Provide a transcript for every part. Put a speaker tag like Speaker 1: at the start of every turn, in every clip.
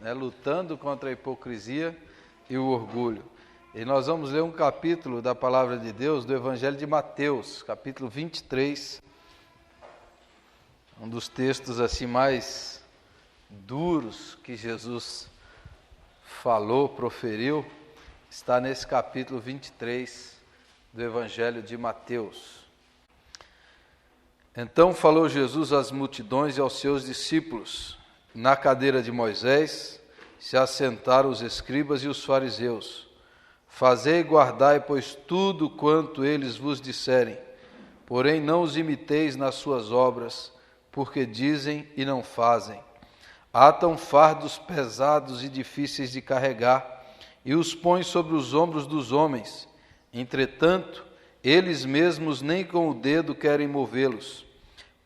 Speaker 1: né? Lutando contra a hipocrisia e o orgulho. E nós vamos ler um capítulo da Palavra de Deus do Evangelho de Mateus, capítulo 23, um dos textos assim mais duros que Jesus falou, proferiu, está nesse capítulo 23 do Evangelho de Mateus. Então falou Jesus às multidões e aos seus discípulos. Na cadeira de Moisés se assentaram os escribas e os fariseus. Fazei e guardai, pois, tudo quanto eles vos disserem, porém não os imiteis nas suas obras, porque dizem e não fazem. Atam fardos pesados e difíceis de carregar, e os põem sobre os ombros dos homens. Entretanto, eles mesmos nem com o dedo querem movê-los.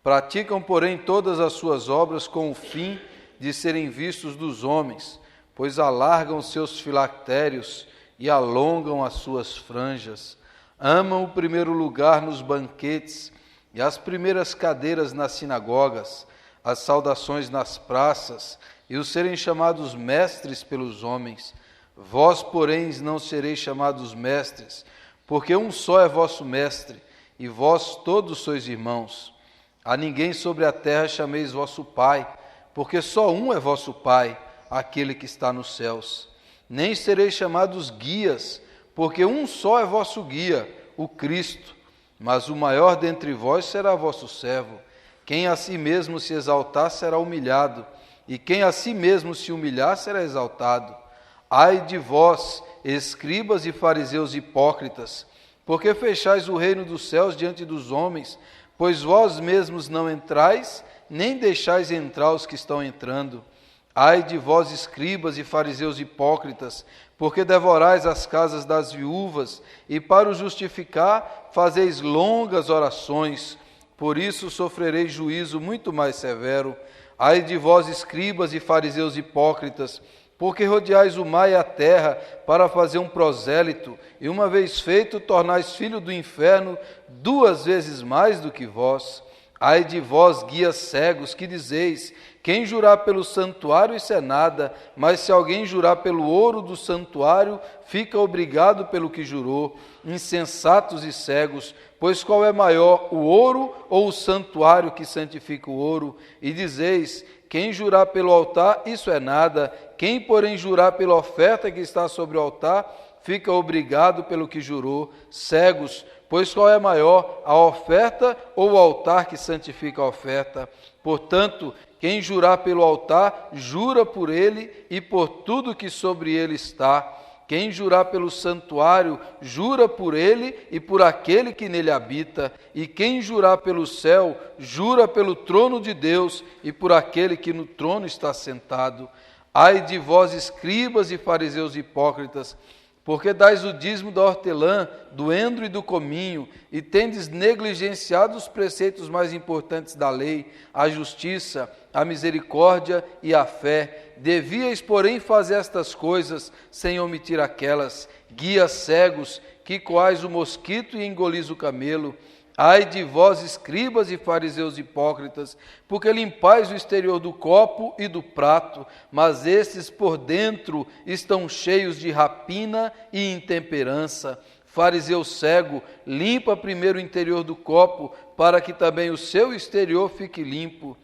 Speaker 1: Praticam, porém, todas as suas obras com o fim de serem vistos dos homens, pois alargam seus filactérios e alongam as suas franjas. Amam o primeiro lugar nos banquetes e as primeiras cadeiras nas sinagogas, as saudações nas praças e os serem chamados mestres pelos homens. Vós, porém, não sereis chamados mestres, porque um só é vosso mestre, e vós todos sois irmãos. A ninguém sobre a terra chameis vosso Pai, porque só um é vosso Pai, aquele que está nos céus. Nem sereis chamados guias, porque um só é vosso guia, o Cristo. Mas o maior dentre vós será vosso servo. Quem a si mesmo se exaltar será humilhado, e quem a si mesmo se humilhar será exaltado. Ai de vós, escribas e fariseus hipócritas, porque fechais o reino dos céus diante dos homens, pois vós mesmos não entrais, nem deixais entrar os que estão entrando. Ai de vós, escribas e fariseus hipócritas, porque devorais as casas das viúvas, e para o justificar fazeis longas orações, por isso sofrereis juízo muito mais severo. Ai de vós, escribas e fariseus hipócritas, porque rodeais o mar e a terra para fazer um prosélito, e uma vez feito, tornais filho do inferno 2 vezes mais do que vós. Ai de vós, guias cegos, que dizeis: quem jurar pelo santuário, isso é nada, mas se alguém jurar pelo ouro do santuário, fica obrigado pelo que jurou. Insensatos e cegos, pois qual é maior, o ouro ou o santuário que santifica o ouro? E dizeis: quem jurar pelo altar, isso é nada, quem, porém, jurar pela oferta que está sobre o altar, fica obrigado pelo que jurou. Cegos, pois qual é maior, a oferta ou o altar que santifica a oferta? Portanto, quem jurar pelo altar, jura por ele e por tudo que sobre ele está. Quem jurar pelo santuário, jura por ele e por aquele que nele habita. E quem jurar pelo céu, jura pelo trono de Deus e por aquele que no trono está sentado. Ai de vós, escribas e fariseus hipócritas, porque dais o dízimo da hortelã, do endro e do cominho, e tendes negligenciado os preceitos mais importantes da lei, a justiça, a misericórdia e a fé. Devíeis, porém, fazer estas coisas, sem omitir aquelas. Guias cegos, que coais o mosquito e engolis o camelo. Ai de vós, escribas e fariseus hipócritas, porque limpais o exterior do copo e do prato, mas estes por dentro estão cheios de rapina e intemperança. Fariseu cego, limpa primeiro o interior do copo, para que também o seu exterior fique limpo.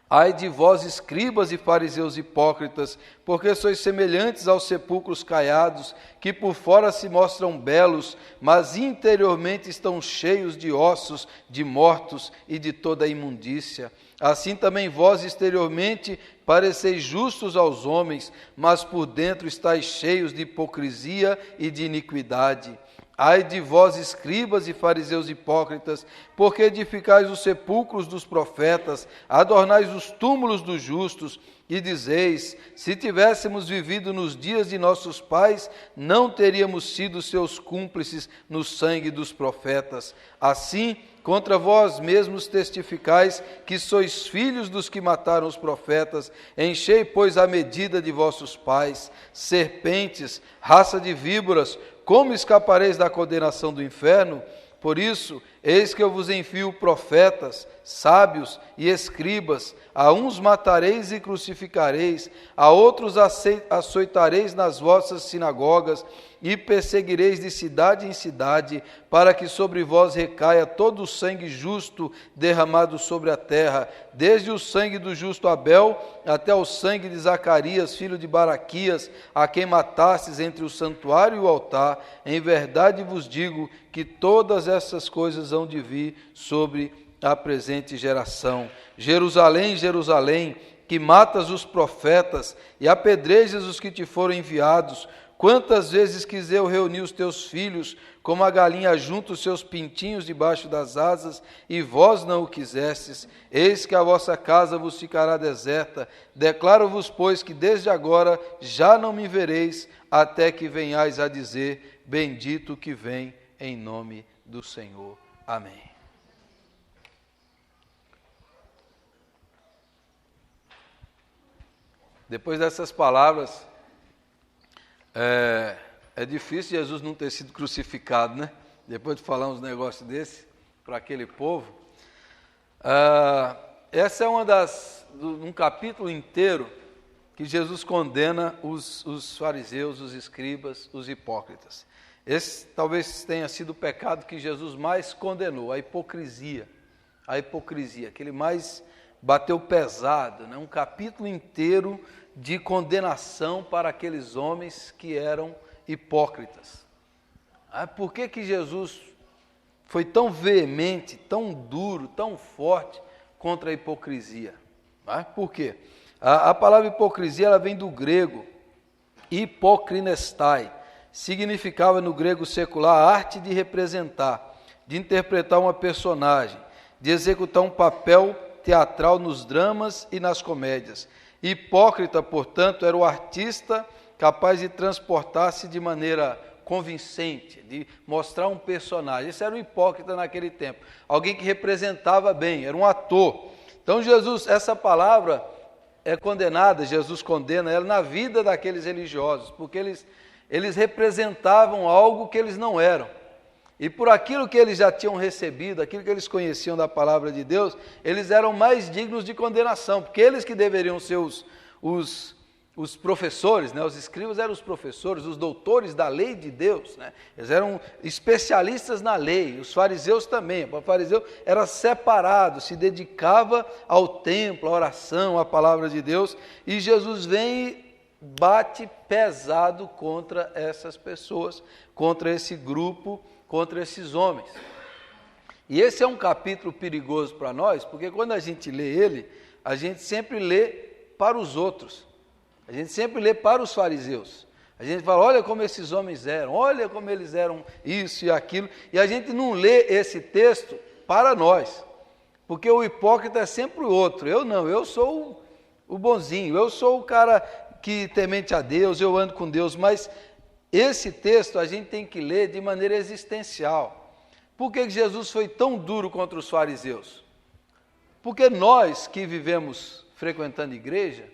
Speaker 1: Ai de vós, escribas e fariseus hipócritas, porque sois semelhantes aos sepulcros caiados, que por fora se mostram belos, mas interiormente estão cheios de ossos, de mortos e de toda a imundícia. Assim também vós exteriormente pareceis justos aos homens, mas por dentro estáis cheios de hipocrisia e de iniquidade. Ai de vós, escribas e fariseus hipócritas, porque edificais os sepulcros dos profetas, adornais os túmulos dos justos, e dizeis: se tivéssemos vivido nos dias de nossos pais, não teríamos sido seus cúmplices no sangue dos profetas. Assim, contra vós mesmos testificais que sois filhos dos que mataram os profetas. Enchei, pois, a medida de vossos pais. Serpentes, raça de víboras, como escapareis da condenação do inferno? Por isso, Eis que eu vos envio profetas, sábios e escribas, a uns matareis e crucificareis, a outros açoitareis nas vossas sinagogas, e perseguireis de cidade em cidade, para que sobre vós recaia todo o sangue justo derramado sobre a terra, desde o sangue do justo Abel, até o sangue de Zacarias, filho de Baraquias, a quem matastes entre o santuário e o altar. Em verdade vos digo que todas essas coisas hão de vir sobre a presente geração. Jerusalém, Jerusalém, que matas os profetas e apedrejas os que te foram enviados, quantas vezes quis eu reunir os teus filhos, como a galinha junta os seus pintinhos debaixo das asas, e vós não o quisestes. Eis que a vossa casa vos ficará deserta. Declaro-vos, pois, que desde agora já não me vereis, até que venhais a dizer, bendito o que vem em nome do Senhor. Amém. Depois dessas palavras, é difícil Jesus não ter sido crucificado, né? Depois de falar uns negócios desse para aquele povo. Essa é um capítulo inteiro que Jesus condena os fariseus, os escribas, os hipócritas. Esse talvez tenha sido o pecado que Jesus mais condenou, a hipocrisia, que ele mais bateu pesado, né? Um capítulo inteiro de condenação para aqueles homens que eram hipócritas. Por que Jesus foi tão veemente, tão duro, tão forte contra a hipocrisia? Por quê? A palavra hipocrisia ela vem do grego hipokrinestai, significava no grego secular a arte de representar, de interpretar uma personagem, de executar um papel teatral nos dramas e nas comédias. Hipócrita, portanto, era o artista capaz de transportar-se de maneira convincente, de mostrar um personagem. Esse era o hipócrita naquele tempo, alguém que representava bem, era um ator. Então Jesus, essa palavra é condenada, Jesus condena ela na vida daqueles religiosos, porque eles representavam algo que eles não eram. E por aquilo que eles já tinham recebido, aquilo que eles conheciam da palavra de Deus, eles eram mais dignos de condenação, porque eles que deveriam ser os professores, né? Os escribas eram os professores, os doutores da lei de Deus, né? Eles eram especialistas na lei, os fariseus também. O fariseu era separado, se dedicava ao templo, à oração, à palavra de Deus, e Jesus vem e bate pesado contra essas pessoas, contra esse grupo, contra esses homens. E esse é um capítulo perigoso para nós, porque quando a gente lê ele, a gente sempre lê para os outros, a gente sempre lê para os fariseus. A gente fala, olha como esses homens eram, olha como eles eram isso e aquilo, e a gente não lê esse texto para nós, porque o hipócrita é sempre o outro. Eu não, eu sou o bonzinho, eu sou o cara que temente a Deus, eu ando com Deus, mas esse texto a gente tem que ler de maneira existencial. Por que Jesus foi tão duro contra os fariseus? Porque nós que vivemos frequentando igreja,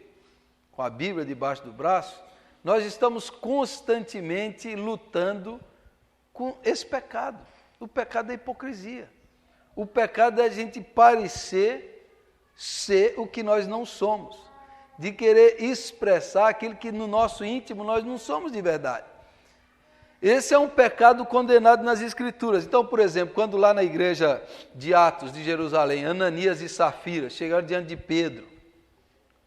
Speaker 1: com a Bíblia debaixo do braço, nós estamos constantemente lutando com esse pecado, o pecado da hipocrisia, o pecado da gente parecer ser o que nós não somos, de querer expressar aquilo que no nosso íntimo nós não somos de verdade. Esse é um pecado condenado nas Escrituras. Então, por exemplo, quando lá na igreja de Atos de Jerusalém, Ananias e Safira chegaram diante de Pedro,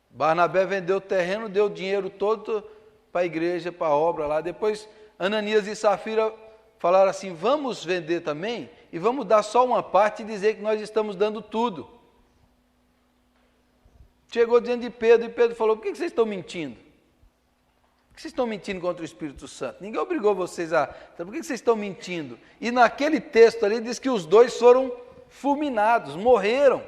Speaker 1: Barnabé vendeu o terreno, deu o dinheiro todo para a igreja, para a obra lá. Depois, Ananias e Safira falaram assim, vamos vender também e vamos dar só uma parte e dizer que nós estamos dando tudo. Chegou diante de Pedro e Pedro falou, por que vocês estão mentindo? Por que vocês estão mentindo contra o Espírito Santo? Ninguém obrigou vocês a... Por que vocês estão mentindo? E naquele texto ali diz que os dois foram fulminados, morreram.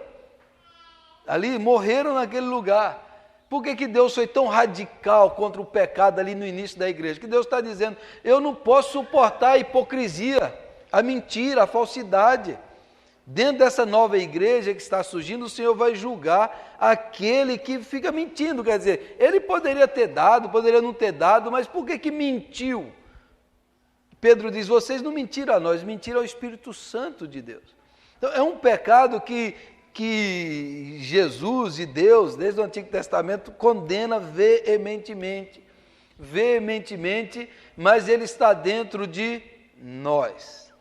Speaker 1: Ali, morreram naquele lugar. Por que Deus foi tão radical contra o pecado ali no início da igreja? Que Deus está dizendo, eu não posso suportar a hipocrisia, a mentira, a falsidade. Dentro dessa nova igreja que está surgindo, o Senhor vai julgar aquele que fica mentindo. Quer dizer, ele poderia ter dado, poderia não ter dado, mas por que mentiu? Pedro diz, vocês não mentiram a nós, mentiram ao Espírito Santo de Deus. Então, é um pecado que Jesus e Deus, desde o Antigo Testamento, condena veementemente, mas ele está dentro de nós.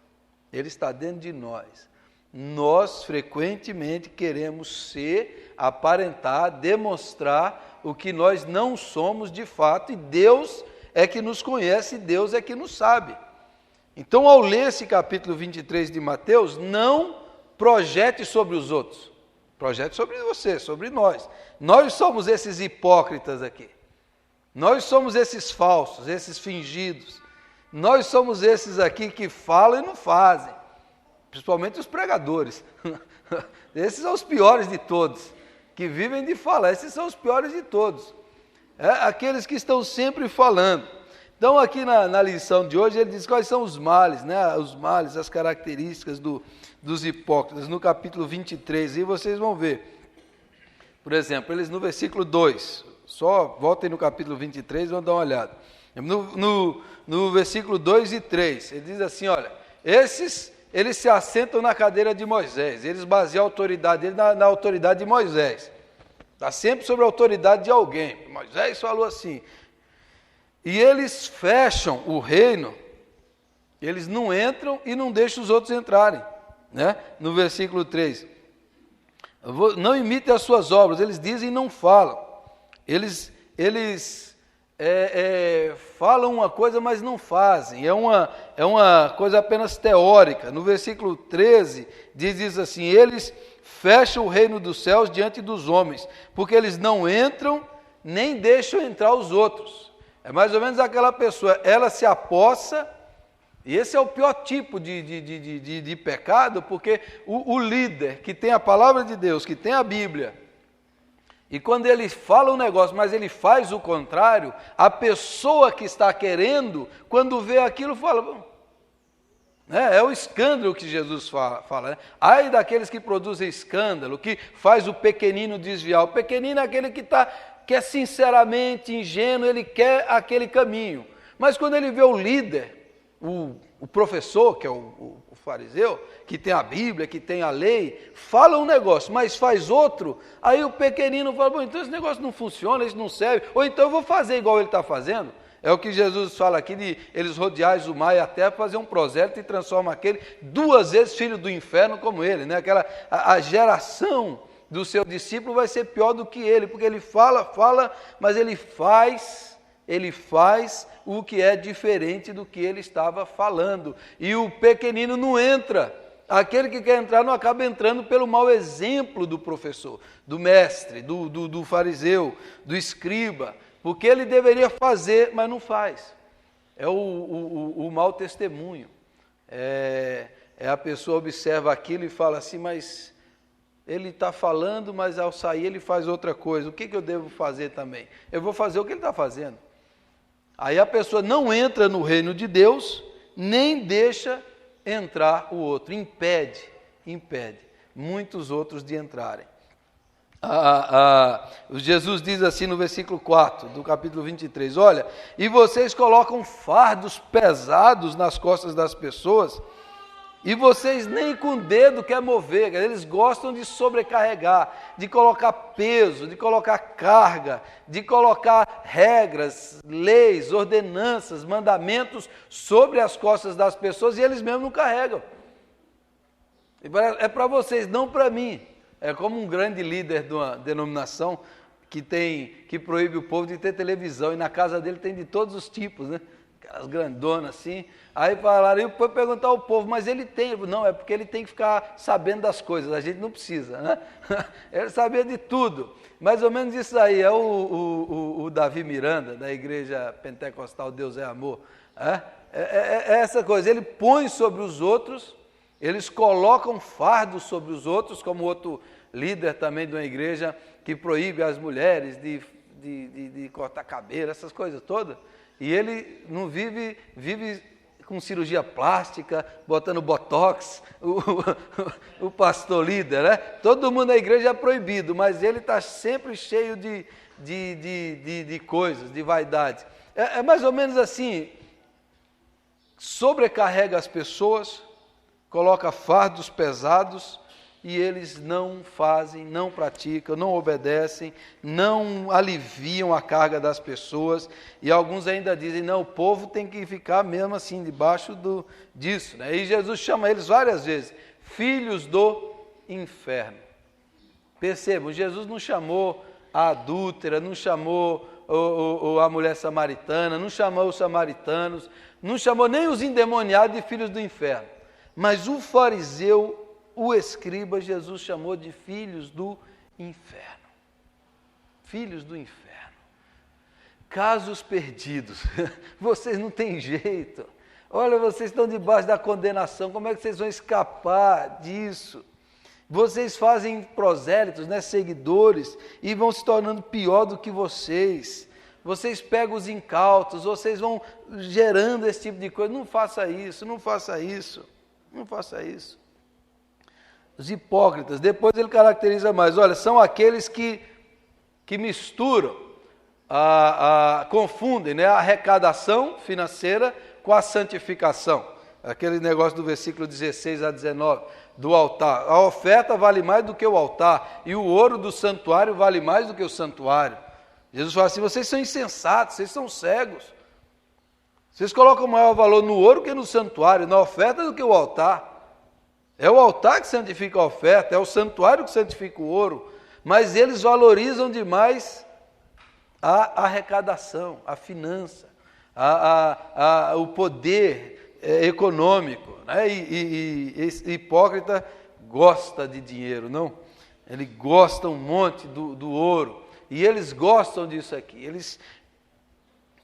Speaker 1: Ele está dentro de nós. Nós frequentemente queremos ser, aparentar, demonstrar o que nós não somos de fato, e Deus é que nos conhece, Deus é que nos sabe. Então, ao ler esse capítulo 23 de Mateus, não projete sobre os outros, projete sobre você, sobre nós. Nós somos esses hipócritas aqui. Nós somos esses falsos, esses fingidos. Nós somos esses aqui que falam e não fazem, principalmente os pregadores. Esses são os piores de todos, que vivem de falar, esses são os piores de todos. Aqueles que estão sempre falando. Então, aqui na lição de hoje, ele diz quais são os males, né? Os males, as características dos hipócritas, no capítulo 23, e vocês vão ver. Por exemplo, eles no versículo 2, só voltem no capítulo 23 e vão dar uma olhada. No versículo 2 e 3, ele diz assim, olha, eles se assentam na cadeira de Moisés, eles baseiam a autoridade deles na autoridade de Moisés. Está sempre sobre a autoridade de alguém. Moisés falou assim. E eles fecham o reino, eles não entram e não deixam os outros entrarem. Né? No versículo 3, não imitem as suas obras, eles dizem e não falam. Eles falam uma coisa, mas não fazem. É uma coisa apenas teórica. No versículo 13, diz assim, eles fecham o reino dos céus diante dos homens, porque eles não entram, nem deixam entrar os outros. É mais ou menos aquela pessoa, ela se apossa, e esse é o pior tipo de pecado, porque o líder que tem a palavra de Deus, que tem a Bíblia, e quando ele fala um negócio, mas ele faz o contrário, a pessoa que está querendo, quando vê aquilo, fala... É o escândalo que Jesus fala, né? Ai daqueles que produzem escândalo, que faz o pequenino desviar. O pequenino é aquele que é sinceramente ingênuo, ele quer aquele caminho. Mas quando ele vê o líder, o professor, que é o fariseu, que tem a Bíblia, que tem a lei, fala um negócio, mas faz outro, aí o pequenino fala, bom, então esse negócio não funciona, isso não serve, ou então eu vou fazer igual ele está fazendo. É o que Jesus fala aqui, de eles rodeais o mar e a terra, fazer um prosélito e transforma aquele 2 vezes filho do inferno como ele, né? A geração do seu discípulo vai ser pior do que ele, porque ele fala, mas ele faz o que é diferente do que ele estava falando. E o pequenino não entra. Aquele que quer entrar não acaba entrando pelo mau exemplo do professor, do mestre, do fariseu, do escriba, porque ele deveria fazer, mas não faz. É o mau testemunho. A pessoa observa aquilo e fala assim, mas ele está falando, mas ao sair ele faz outra coisa. O que eu devo fazer também? Eu vou fazer o que ele está fazendo. Aí a pessoa não entra no reino de Deus, nem deixa entrar o outro. Impede muitos outros de entrarem. Jesus diz assim no versículo 4 do capítulo 23, olha, e vocês colocam fardos pesados nas costas das pessoas, e vocês nem com o dedo querem mover. Eles gostam de sobrecarregar, de colocar peso, de colocar carga, de colocar regras, leis, ordenanças, mandamentos sobre as costas das pessoas, e eles mesmos não carregam. É para vocês, não para mim. É como um grande líder de uma denominação que proíbe o povo de ter televisão, e na casa dele tem de todos os tipos, né? Aquelas grandonas assim. Aí falaram, e foi perguntar ao povo, mas ele tem? Não, é porque ele tem que ficar sabendo das coisas, a gente não precisa, né? Ele sabia de tudo. Mais ou menos isso aí, é o Davi Miranda, da igreja pentecostal Deus é Amor. É essa coisa, ele põe sobre os outros, eles colocam fardos sobre os outros, como outro líder também de uma igreja que proíbe as mulheres de cortar cabelo, essas coisas todas. E ele não vive com cirurgia plástica, botando botox, o pastor líder, né? Todo mundo na igreja é proibido, mas ele está sempre cheio de coisas, de vaidade. É mais ou menos assim, sobrecarrega as pessoas, coloca fardos pesados e eles não fazem, não praticam, não obedecem, não aliviam a carga das pessoas, e alguns ainda dizem, não, o povo tem que ficar mesmo assim, debaixo disso, né? E Jesus chama eles várias vezes, filhos do inferno. Percebam, Jesus não chamou a adúltera, não chamou a mulher samaritana, não chamou os samaritanos, não chamou nem os endemoniados de filhos do inferno, mas o fariseu, o escriba, Jesus chamou de filhos do inferno. Filhos do inferno. Casos perdidos. Vocês não têm jeito. Olha, vocês estão debaixo da condenação. Como é que vocês vão escapar disso? Vocês fazem prosélitos, né, seguidores, e vão se tornando pior do que vocês. Vocês pegam os incautos, vocês vão gerando esse tipo de coisa. Não faça isso, não faça isso, não faça isso. Os hipócritas, depois ele caracteriza mais, olha, são aqueles que misturam, confundem, né, a arrecadação financeira com a santificação. Aquele negócio do versículo 16 a 19, do altar. A oferta vale mais do que o altar, e o ouro do santuário vale mais do que o santuário. Jesus fala assim, vocês são insensatos, vocês são cegos. Vocês colocam maior valor no ouro que no santuário, na oferta do que o altar. É o altar que santifica a oferta, é o santuário que santifica o ouro, mas eles valorizam demais a arrecadação, a finança, o poder econômico, né? E esse hipócrita gosta de dinheiro, não? Ele gosta um monte do ouro, e eles gostam disso aqui,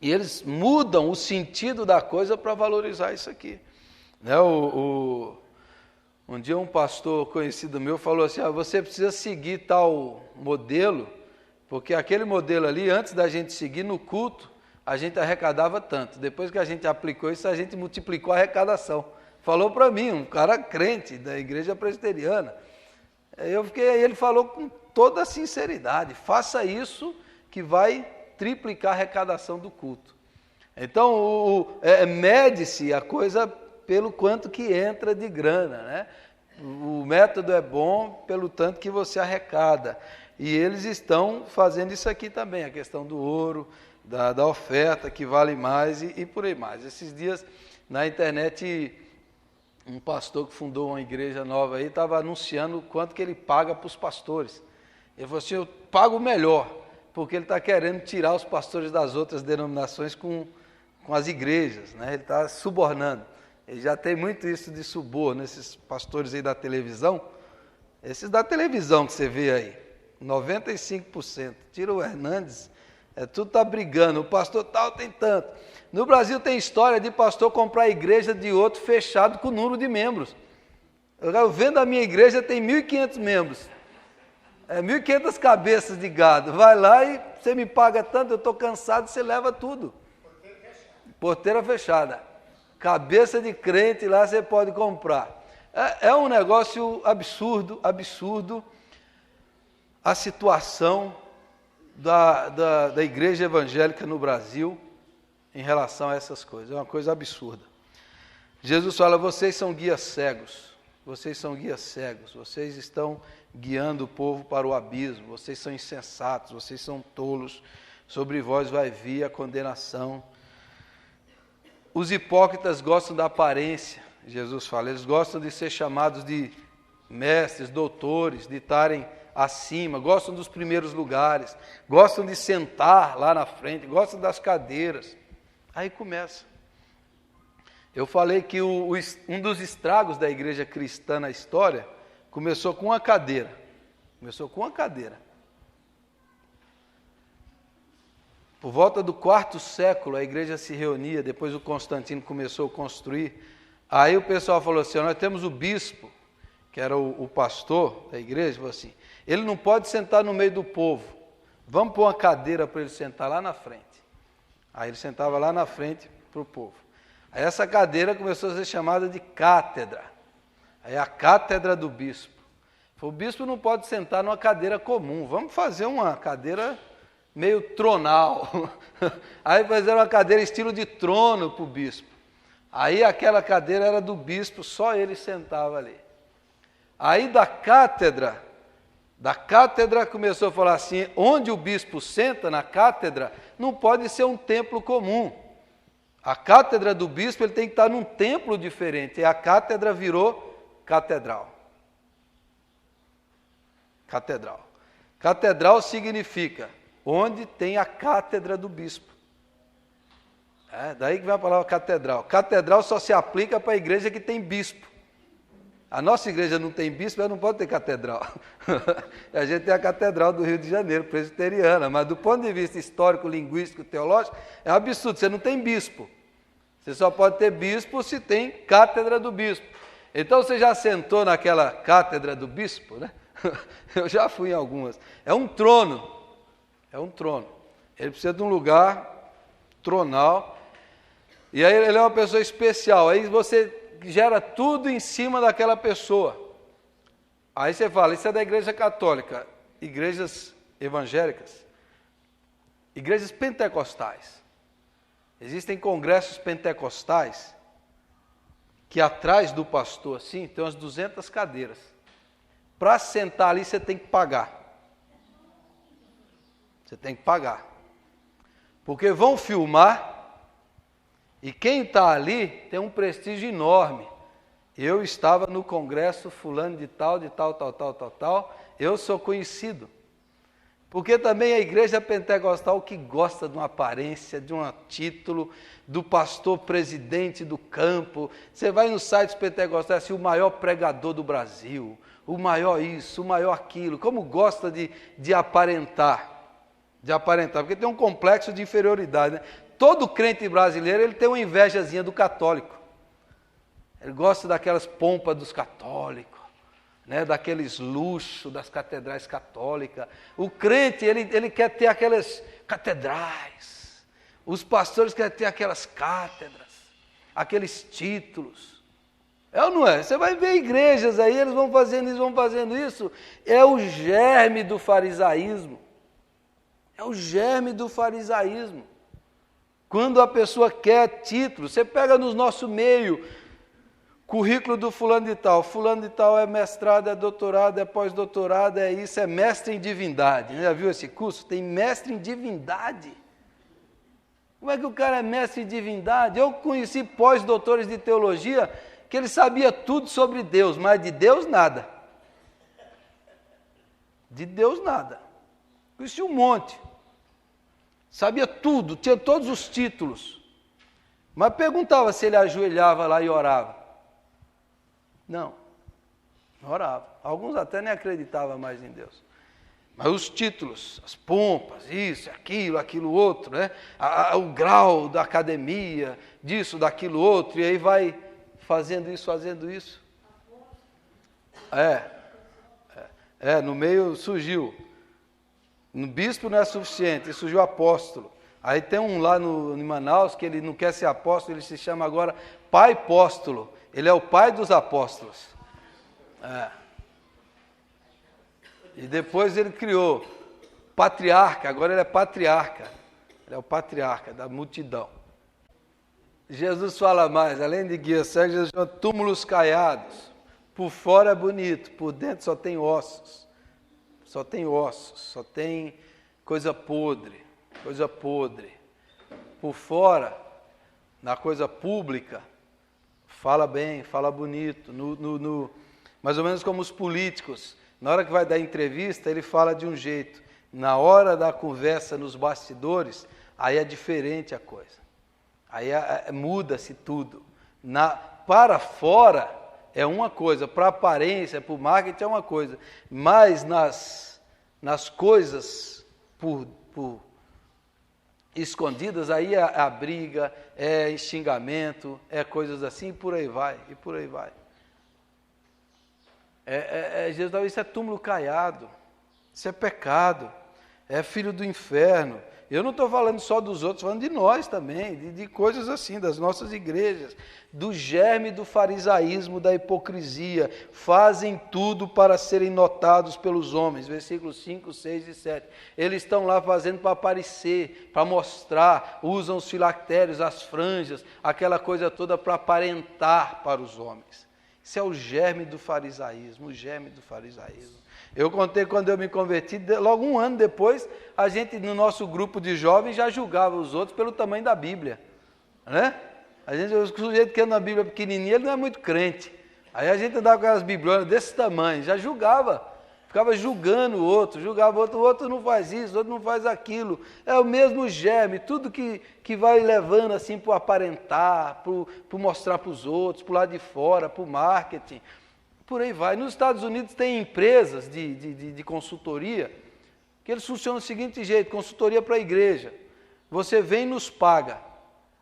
Speaker 1: eles mudam o sentido da coisa para valorizar isso aqui, né? Um dia um pastor conhecido meu falou assim, você precisa seguir tal modelo, porque aquele modelo ali, antes da gente seguir no culto, a gente arrecadava tanto. Depois que a gente aplicou isso, a gente multiplicou a arrecadação. Falou para mim, um cara crente da igreja presbiteriana. Ele falou com toda a sinceridade, faça isso que vai triplicar a arrecadação do culto. Então, mede-se a coisa pelo quanto que entra de grana, né? O método é bom pelo tanto que você arrecada. E eles estão fazendo isso aqui também, a questão do ouro, da oferta, que vale mais e por aí mais. Esses dias, na internet, um pastor que fundou uma igreja nova aí, estava anunciando o quanto que ele paga para os pastores. Ele falou assim, eu pago melhor, porque ele está querendo tirar os pastores das outras denominações com as igrejas, né? Ele está subornando. Ele já tem muito isso de suborno, esses pastores aí da televisão. Esses da televisão que você vê aí, 95%. Tira o Hernandes, tudo está brigando, o pastor tal tem tanto. No Brasil tem história de pastor comprar a igreja de outro fechado com número de membros. Eu vendo a minha igreja tem 1.500 membros. 1.500 cabeças de gado. Vai lá e você me paga tanto, eu estou cansado, você leva tudo. Porteira fechada. Cabeça de crente lá você pode comprar. É um negócio absurdo, absurdo a situação da igreja evangélica no Brasil em relação a essas coisas. É uma coisa absurda. Jesus fala, vocês são guias cegos, vocês são guias cegos, vocês estão guiando o povo para o abismo, vocês são insensatos, vocês são tolos, sobre vós vai vir a condenação. Os hipócritas gostam da aparência, Jesus fala, eles gostam de ser chamados de mestres, doutores, de estarem acima, gostam dos primeiros lugares, gostam de sentar lá na frente, gostam das cadeiras. Aí começa. Eu falei que um dos estragos da igreja cristã na história começou com uma cadeira. Começou com uma cadeira. Por volta do quarto século, a igreja se reunia, depois o Constantino começou a construir. Aí o pessoal falou assim, nós temos o bispo, que era o pastor da igreja, falou assim, ele não pode sentar no meio do povo, vamos pôr uma cadeira para ele sentar lá na frente. Aí ele sentava lá na frente para o povo. Aí essa cadeira começou a ser chamada de cátedra. Aí a cátedra do bispo. O bispo não pode sentar numa cadeira comum, vamos fazer uma cadeira meio tronal. Aí fizeram uma cadeira estilo de trono para o bispo. Aí aquela cadeira era do bispo, só ele sentava ali. Aí da cátedra começou a falar assim, onde o bispo senta na cátedra, não pode ser um templo comum. A cátedra do bispo ele tem que estar num templo diferente, e a cátedra virou catedral. Catedral. Catedral significa onde tem a cátedra do bispo. Daí que vem a palavra catedral. Catedral só se aplica para a igreja que tem bispo. A nossa igreja não tem bispo, ela não pode ter catedral. A gente tem a Catedral do Rio de Janeiro, presbiteriana, mas do ponto de vista histórico, linguístico, teológico, é um absurdo, você não tem bispo. Você só pode ter bispo se tem cátedra do bispo. Então você já sentou naquela cátedra do bispo, né? Eu já fui em algumas. É um trono. Ele precisa de um lugar tronal. E aí ele é uma pessoa especial. Aí você gera tudo em cima daquela pessoa. Aí você fala, isso é da igreja católica. Igrejas evangélicas. Igrejas pentecostais. Existem congressos pentecostais que atrás do pastor, assim, tem umas 200 cadeiras. Para sentar ali, você tem que pagar. Você tem que pagar. Porque vão filmar e quem está ali tem um prestígio enorme. Eu estava no congresso fulano de tal, eu sou conhecido. Porque também a igreja pentecostal que gosta de uma aparência, de um título, do pastor presidente do campo. Você vai nos sites pentecostais, assim, o maior pregador do Brasil, o maior isso, o maior aquilo. Como gosta de aparentar. Porque tem um complexo de inferioridade, né? Todo crente brasileiro ele tem uma invejazinha do católico. Ele gosta daquelas pompas dos católicos, né? Daqueles luxos das catedrais católicas. O crente ele quer ter aquelas catedrais. Os pastores querem ter aquelas cátedras, aqueles títulos. É ou não é? Você vai ver igrejas aí, eles vão fazendo isso. É o germe do farisaísmo. É o germe do farisaísmo. Quando a pessoa quer título, você pega no nosso meio, currículo do fulano de tal é mestrado, é doutorado, é pós-doutorado, é isso, é mestre em divindade. Já viu esse curso? Tem mestre em divindade. Como é que o cara é mestre em divindade? Eu conheci pós-doutores de teologia que ele sabia tudo sobre Deus, mas de Deus nada. De Deus nada. Conheci um monte. Sabia tudo, tinha todos os títulos. Mas perguntava se ele ajoelhava lá e orava. Não orava. Alguns até nem acreditavam mais em Deus. Mas os títulos, as pompas, isso, aquilo outro, né? O grau da academia, disso, daquilo outro, e aí vai fazendo isso. No meio surgiu. No bispo não é suficiente, surgiu apóstolo. Aí tem um lá em Manaus que ele não quer ser apóstolo, ele se chama agora pai apóstolo. Ele é o pai dos apóstolos. E depois ele criou patriarca, agora ele é patriarca. Ele é o patriarca da multidão. Jesus fala mais, além de guia cego, Jesus chama túmulos caiados. Por fora é bonito, por dentro só tem ossos. Só tem coisa podre. Por fora, na coisa pública, fala bem, fala bonito, mais ou menos como os políticos. Na hora que vai dar entrevista, ele fala de um jeito. Na hora da conversa nos bastidores, aí é diferente a coisa. Aí muda-se tudo. Para fora é uma coisa, para a aparência, para o marketing é uma coisa. Mas nas coisas por escondidas, aí é a briga, é xingamento, é coisas assim, e por aí vai. Jesus falou, isso é túmulo caiado, isso é pecado, é filho do inferno. Eu não estou falando só dos outros, falando de nós também, de coisas assim, das nossas igrejas, do germe do farisaísmo, da hipocrisia, fazem tudo para serem notados pelos homens, versículos 5, 6 e 7. Eles estão lá fazendo para aparecer, para mostrar, usam os filactérios, as franjas, aquela coisa toda para aparentar para os homens. Isso é o germe do farisaísmo, o germe do farisaísmo. Eu contei quando eu me converti, logo um ano depois, a gente no nosso grupo de jovens já julgava os outros pelo tamanho da Bíblia, né? O sujeito que anda na Bíblia pequenininha, ele não é muito crente. Aí a gente andava com aquelas biblionas desse tamanho, já julgava, ficava julgando o outro, o outro não faz isso, o outro não faz aquilo. É o mesmo germe, tudo que vai levando assim para aparentar, para mostrar para os outros, para o lado de fora, para o marketing. Por aí vai. Nos Estados Unidos tem empresas de consultoria que eles funcionam do seguinte jeito, consultoria para a igreja. Você vem e nos paga.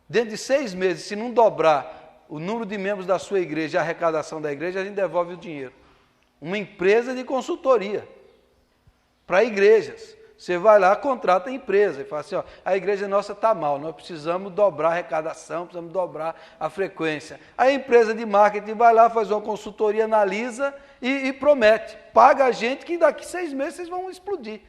Speaker 1: Dentro de 6 meses, se não dobrar o número de membros da sua igreja e a arrecadação da igreja, a gente devolve o dinheiro. Uma empresa de consultoria para igrejas. Você vai lá, contrata a empresa e fala assim, ó, a igreja nossa está mal, nós precisamos dobrar a arrecadação, precisamos dobrar a frequência. A empresa de marketing vai lá, faz uma consultoria, analisa e promete. Paga a gente que daqui 6 meses vocês vão explodir.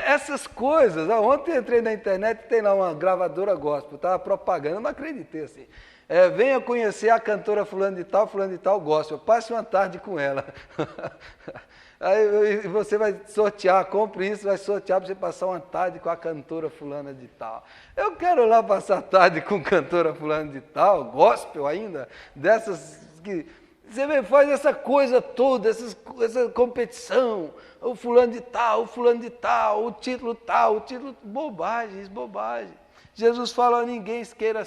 Speaker 1: Essas coisas. Ontem entrei na internet e tem lá uma gravadora gospel, estava propaganda, eu não acreditei assim. Venha conhecer a cantora fulano de tal gospel, passe uma tarde com ela. Aí você vai sortear, compre isso, vai sortear para você passar uma tarde com a cantora fulana de tal. Eu quero lá passar tarde com cantora fulana de tal, gospel ainda, dessas que... Você faz essa coisa toda, essa competição, o fulano de tal, o título, bobagens. Jesus fala, ninguém queira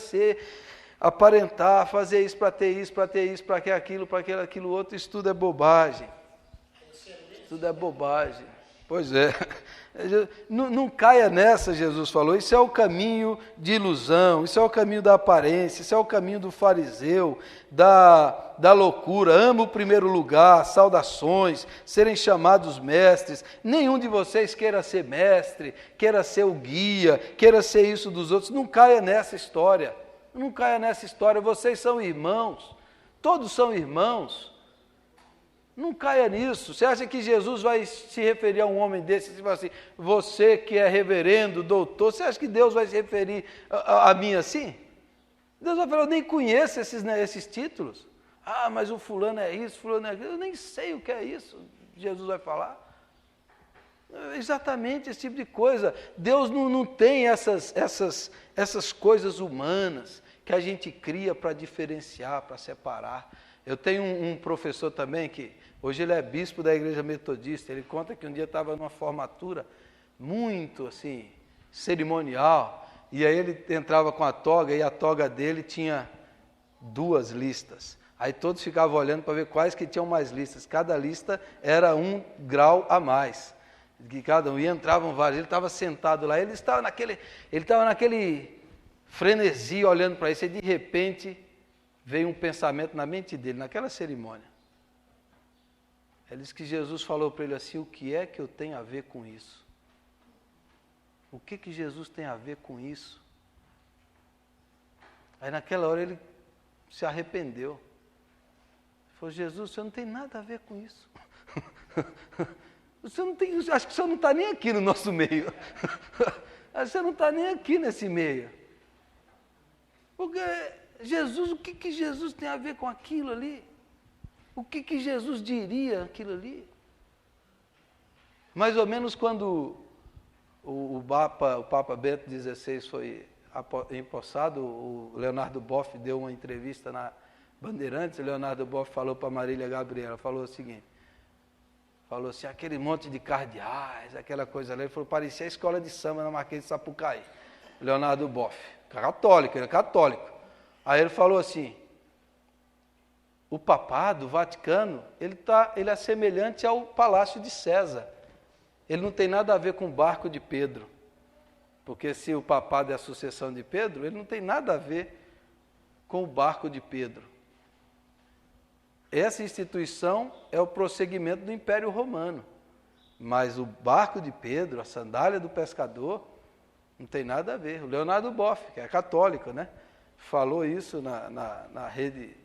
Speaker 1: aparentar, fazer isso para ter isso, para que aquilo outro, isso tudo é bobagem. Tudo é bobagem. Pois é. Não caia nessa, Jesus falou, isso é o caminho de ilusão, isso é o caminho da aparência, isso é o caminho do fariseu, da loucura. Ama o primeiro lugar, saudações, serem chamados mestres. Nenhum de vocês queira ser mestre, queira ser o guia, queira ser isso dos outros. Não caia nessa história, vocês são irmãos, todos são irmãos. Não caia nisso. Você acha que Jesus vai se referir a um homem desse e falar assim, você que é reverendo, doutor, você acha que Deus vai se referir a mim assim? Deus vai falar, eu nem conheço esses títulos. Ah, mas o fulano é isso, fulano é aquilo. Eu nem sei o que é isso, Jesus vai falar. Exatamente esse tipo de coisa. Deus não tem essas coisas humanas que a gente cria para diferenciar, para separar. Eu tenho um professor também que, hoje ele é bispo da igreja metodista, ele conta que um dia estava numa formatura muito assim, cerimonial, e aí ele entrava com a toga, e a toga dele tinha 2 listas. Aí todos ficavam olhando para ver quais que tinham mais listas, cada lista era 1 grau a mais, que cada um, e entravam vários, ele estava sentado lá, ele estava naquele frenesi olhando para isso, e de repente veio um pensamento na mente dele, naquela cerimônia. Ele disse que Jesus falou para ele assim, o que é que eu tenho a ver com isso? O que Jesus tem a ver com isso? Aí naquela hora ele se arrependeu. Ele falou, Jesus, o senhor não tem nada a ver com isso. Acho que o senhor não está nem aqui no nosso meio. Acho que o senhor não está nem aqui nesse meio. Porque Jesus, o que Jesus tem a ver com aquilo ali? O que Jesus diria aquilo ali? Mais ou menos quando o Papa Bento XVI foi empossado, o Leonardo Boff deu uma entrevista na Bandeirantes, o Leonardo Boff falou para Marília Gabriela, falou o seguinte, falou assim, aquele monte de cardeais, aquela coisa ali, ele falou, parecia a escola de samba na Marquês de Sapucaí. Leonardo Boff, católico, ele é católico. Aí ele falou assim, o papado, o Vaticano, ele é semelhante ao palácio de César. Ele não tem nada a ver com o barco de Pedro. Porque se o papado é a sucessão de Pedro, ele não tem nada a ver com o barco de Pedro. Essa instituição é o prosseguimento do Império Romano. Mas o barco de Pedro, a sandália do pescador, não tem nada a ver. O Leonardo Boff, que é católico, né? Falou isso na rede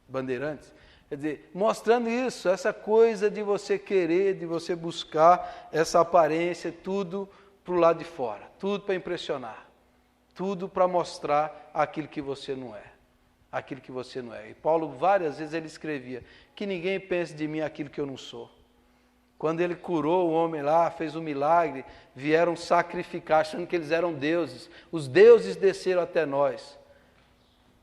Speaker 1: Bandeirantes. Quer dizer, mostrando isso, essa coisa de você querer, de você buscar essa aparência, tudo para o lado de fora, tudo para impressionar, tudo para mostrar aquilo que você não é. Aquilo que você não é. E Paulo, várias vezes, ele escrevia, que ninguém pense de mim aquilo que eu não sou. Quando ele curou o homem lá, fez um milagre, vieram sacrificar, achando que eles eram deuses. Os deuses desceram até nós.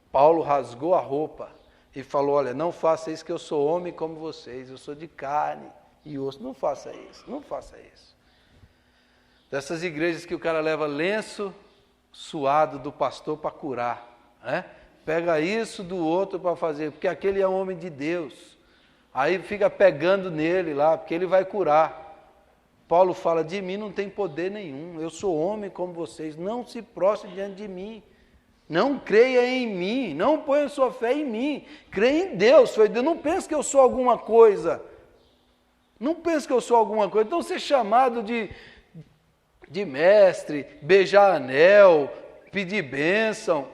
Speaker 1: Paulo rasgou a roupa e falou, olha, não faça isso que eu sou homem como vocês, eu sou de carne e osso. Não faça isso, não faça isso. Dessas igrejas que o cara leva lenço suado do pastor para curar, né? Pega isso do outro para fazer, porque aquele é um homem de Deus. Aí fica pegando nele lá, porque ele vai curar. Paulo fala, de mim não tem poder nenhum, eu sou homem como vocês, não se prostre diante de mim. Não creia em mim, não ponha sua fé em mim, creia em Deus, foi Deus. Não pense que eu sou alguma coisa. Não pense que eu sou alguma coisa. Então ser chamado de mestre, beijar anel, pedir bênção,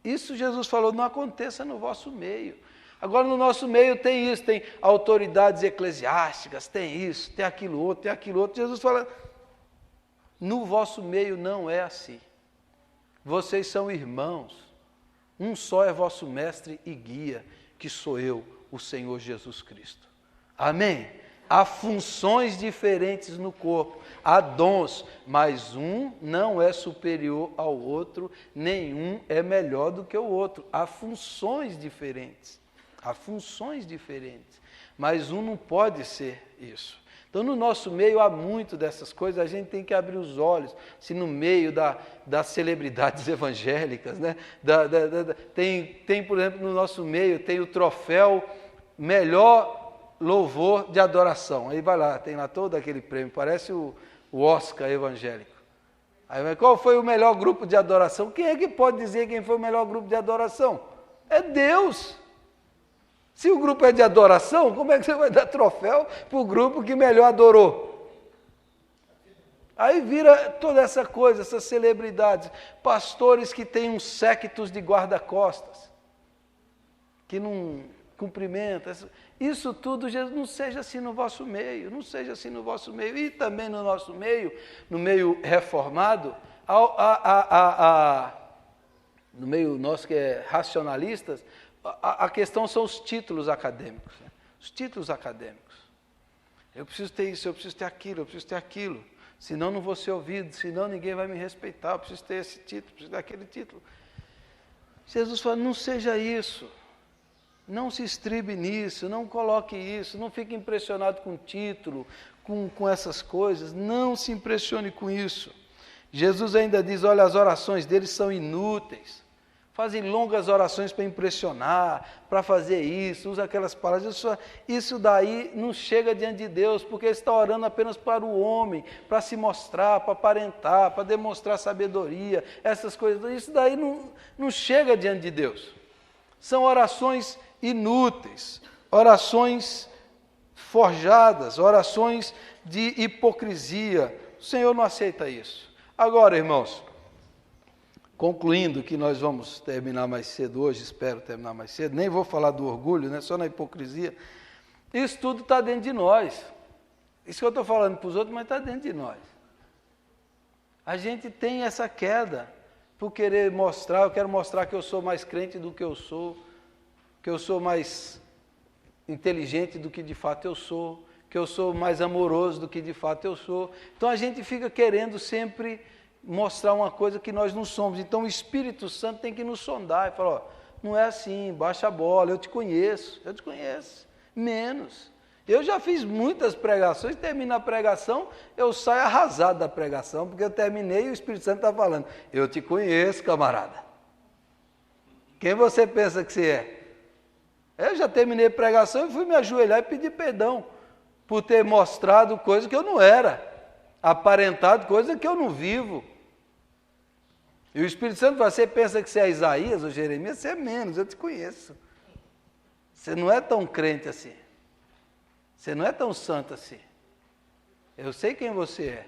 Speaker 1: isso Jesus falou, não aconteça no vosso meio. Agora no nosso meio tem isso, tem autoridades eclesiásticas, tem isso, tem aquilo outro, tem aquilo outro. Jesus fala, no vosso meio não é assim. Vocês são irmãos, um só é vosso mestre e guia, que sou eu, o Senhor Jesus Cristo. Amém? Há funções diferentes no corpo, há dons, mas um não é superior ao outro, nenhum é melhor do que o outro. Há funções diferentes, mas um não pode ser isso. Então, no nosso meio há muito dessas coisas, a gente tem que abrir os olhos. Se no meio das celebridades evangélicas, né? Tem, por exemplo, no nosso meio, tem o troféu melhor louvor de adoração. Aí vai lá, tem lá todo aquele prêmio, parece o Oscar evangélico. Aí, qual foi o melhor grupo de adoração? Quem é que pode dizer quem foi o melhor grupo de adoração? É Deus. Se o grupo é de adoração, como é que você vai dar troféu para o grupo que melhor adorou? Aí vira toda essa coisa, essas celebridades, pastores que têm uns séquitos de guarda-costas, que não cumprimentam. Isso tudo, Jesus, não seja assim no vosso meio, não seja assim no vosso meio. E também no nosso meio, no meio reformado, no meio nosso que é racionalistas, a questão são os títulos acadêmicos. Né? Os títulos acadêmicos. Eu preciso ter isso, eu preciso ter aquilo, eu preciso ter aquilo. Senão não vou ser ouvido, senão ninguém vai me respeitar. Eu preciso ter esse título, preciso daquele título. Jesus fala, não seja isso. Não se estribe nisso, não coloque isso, não fique impressionado com título, com essas coisas. Não se impressione com isso. Jesus ainda diz, olha, as orações deles são inúteis. Fazem longas orações para impressionar, para fazer isso, usa aquelas palavras. Isso daí não chega diante de Deus, porque ele está orando apenas para o homem, para se mostrar, para aparentar, para demonstrar sabedoria, essas coisas. Isso daí não chega diante de Deus. São orações inúteis, orações forjadas, orações de hipocrisia. O Senhor não aceita isso. Agora, irmãos, concluindo que nós vamos terminar mais cedo hoje, espero terminar mais cedo, nem vou falar do orgulho, né, só na hipocrisia, isso tudo está dentro de nós. Isso que eu estou falando para os outros, mas está dentro de nós. A gente tem essa queda por querer mostrar, eu quero mostrar que eu sou mais crente do que eu sou mais inteligente do que de fato eu sou, que eu sou mais amoroso do que de fato eu sou. Então a gente fica querendo sempre mostrar uma coisa que nós não somos. Então o Espírito Santo tem que nos sondar e falar, ó, não é assim, baixa a bola, eu te conheço, menos. Eu já fiz muitas pregações, termino a pregação, eu saio arrasado da pregação, porque eu terminei e o Espírito Santo está falando, eu te conheço, camarada. Quem você pensa que você é? Eu já terminei a pregação e fui me ajoelhar e pedir perdão por ter mostrado coisa que eu não era, aparentado coisa que eu não vivo. E o Espírito Santo, você pensa que você é Isaías ou Jeremias, você é menos, eu te conheço. Você não é tão crente assim. Você não é tão santo assim. Eu sei quem você é.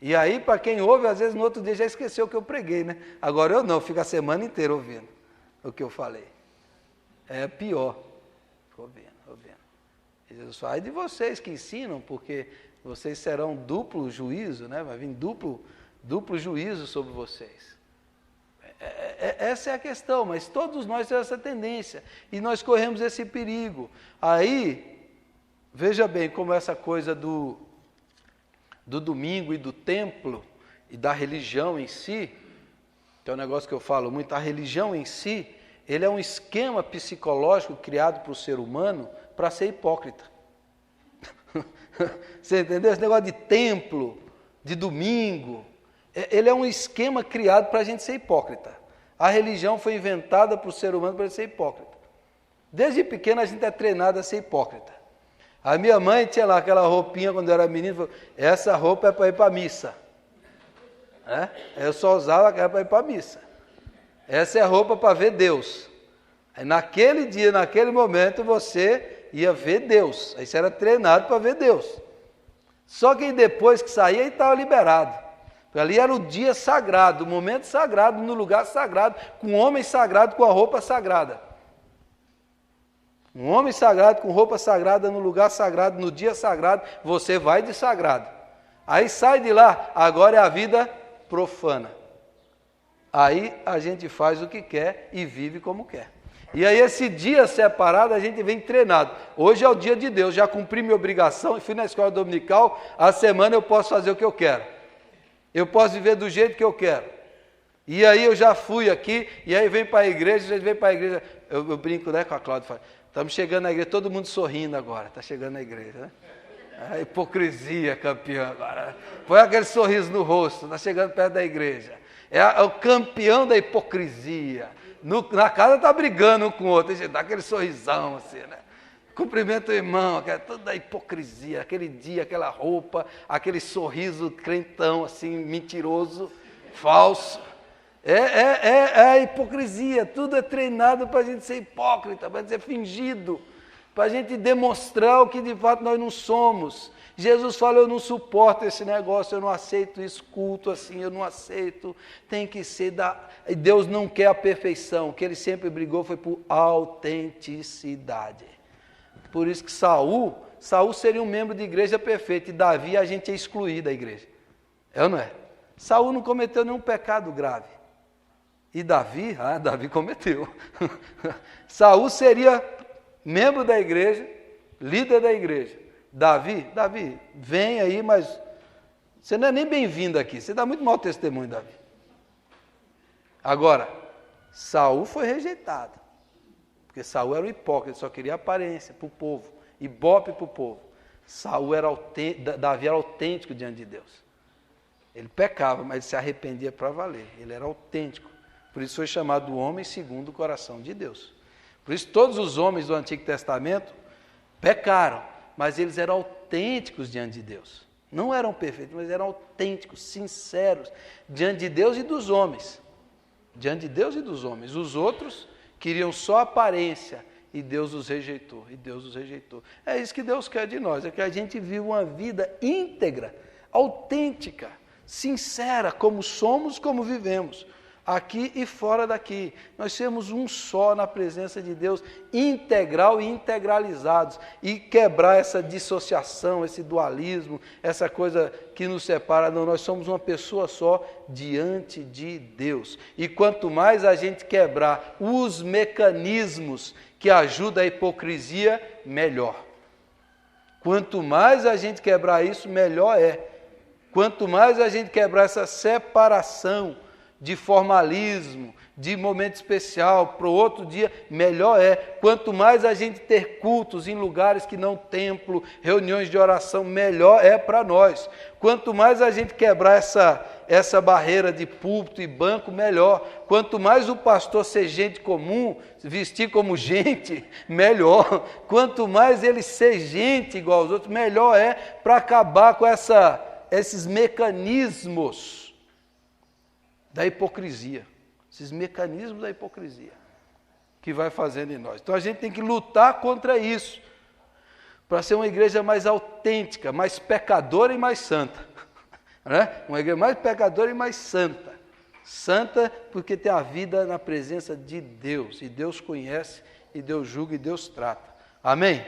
Speaker 1: E aí, para quem ouve, às vezes no outro dia já esqueceu o que eu preguei, né? Agora eu não, fico a semana inteira ouvindo o que eu falei. É pior. Fico ouvindo. E Jesus fala, ai de vocês que ensinam, porque vocês serão duplo juízo, né? Vai vir duplo juízo sobre vocês. Essa é a questão, mas todos nós temos essa tendência. E nós corremos esse perigo. Aí, veja bem como essa coisa do domingo e do templo e da religião em si, que é um negócio que eu falo muito, a religião em si, ele é um esquema psicológico criado para o ser humano para ser hipócrita. Você entendeu? Esse negócio de templo, de domingo, ele é um esquema criado para a gente ser hipócrita. A religião foi inventada para o ser humano para ele ser hipócrita. Desde pequeno a gente é treinado a ser hipócrita. A minha mãe tinha lá aquela roupinha quando eu era menino, falou, essa roupa é para ir para a missa. Eu só usava aquela para ir para a missa. Essa é a roupa para ver Deus. Aí naquele dia, naquele momento, você ia ver Deus. Aí você era treinado para ver Deus. Só que depois que saía, aí estava liberado. Porque ali era o dia sagrado, o momento sagrado, no lugar sagrado, com o homem sagrado, com a roupa sagrada. Um homem sagrado com roupa sagrada no lugar sagrado, no dia sagrado, você vai de sagrado. Aí sai de lá, agora é a vida profana. Aí a gente faz o que quer e vive como quer. E aí esse dia separado a gente vem treinado. Hoje é o dia de Deus, já cumpri minha obrigação e fui na escola dominical, a semana eu posso fazer o que eu quero. Eu posso viver do jeito que eu quero. E aí eu já fui aqui, e aí vem para a igreja, eu brinco, né, com a Cláudia, estamos chegando na igreja, todo mundo sorrindo agora, está chegando na igreja, né? A hipocrisia campeã agora. Põe aquele sorriso no rosto, está chegando perto da igreja. É o campeão da hipocrisia. Na casa está brigando um com o outro, dá aquele sorrisão assim, né? Cumprimenta o irmão, toda a hipocrisia, aquele dia, aquela roupa, aquele sorriso crentão assim, mentiroso, falso. É a hipocrisia, tudo é treinado para a gente ser hipócrita, para a gente ser fingido, para a gente demonstrar o que de fato nós não somos. Jesus fala, eu não suporto esse negócio, eu não aceito isso, culto assim, eu não aceito, tem que ser Deus não quer a perfeição, o que ele sempre brigou foi por autenticidade. Por isso que Saul seria um membro de igreja perfeito, e Davi a gente é excluído da igreja. É ou não é? Saul não cometeu nenhum pecado grave. E Davi cometeu. Saul seria membro da igreja, líder da igreja. Davi, vem aí, mas você não é nem bem-vindo aqui, você dá muito mau testemunho, Davi. Agora, Saul foi rejeitado, porque Saul era um hipócrita, só queria aparência para o povo, ibope para o povo. Davi era autêntico diante de Deus. Ele pecava, mas ele se arrependia para valer, ele era autêntico. Por isso foi chamado o homem segundo o coração de Deus. Por isso todos os homens do Antigo Testamento pecaram, mas eles eram autênticos diante de Deus. Não eram perfeitos, mas eram autênticos, sinceros, diante de Deus e dos homens. Diante de Deus e dos homens. Os outros queriam só aparência e Deus os rejeitou. É isso que Deus quer de nós, é que a gente viva uma vida íntegra, autêntica, sincera, como somos, como vivemos. Aqui e fora daqui, nós temos um só na presença de Deus, integral e integralizados, e quebrar essa dissociação, esse dualismo, essa coisa que nos separa. Não, nós somos uma pessoa só diante de Deus. E quanto mais a gente quebrar os mecanismos que ajudam a hipocrisia, melhor. Quanto mais a gente quebrar isso, melhor é. Quanto mais a gente quebrar essa separação de formalismo, de momento especial, para o outro dia, melhor é. Quanto mais a gente ter cultos em lugares que não templo, reuniões de oração, melhor é para nós. Quanto mais a gente quebrar essa barreira de púlpito e banco, melhor. Quanto mais o pastor ser gente comum, vestir como gente, melhor. Quanto mais ele ser gente igual aos outros, melhor é, para acabar com esses mecanismos da hipocrisia, esses mecanismos da hipocrisia. que vai fazendo em nós. Então a gente tem que lutar contra isso, para ser uma igreja mais autêntica, mais pecadora e mais santa. Né? Uma igreja mais pecadora e mais santa. Santa porque tem a vida na presença de Deus, e Deus conhece, e Deus julga, e Deus trata. Amém?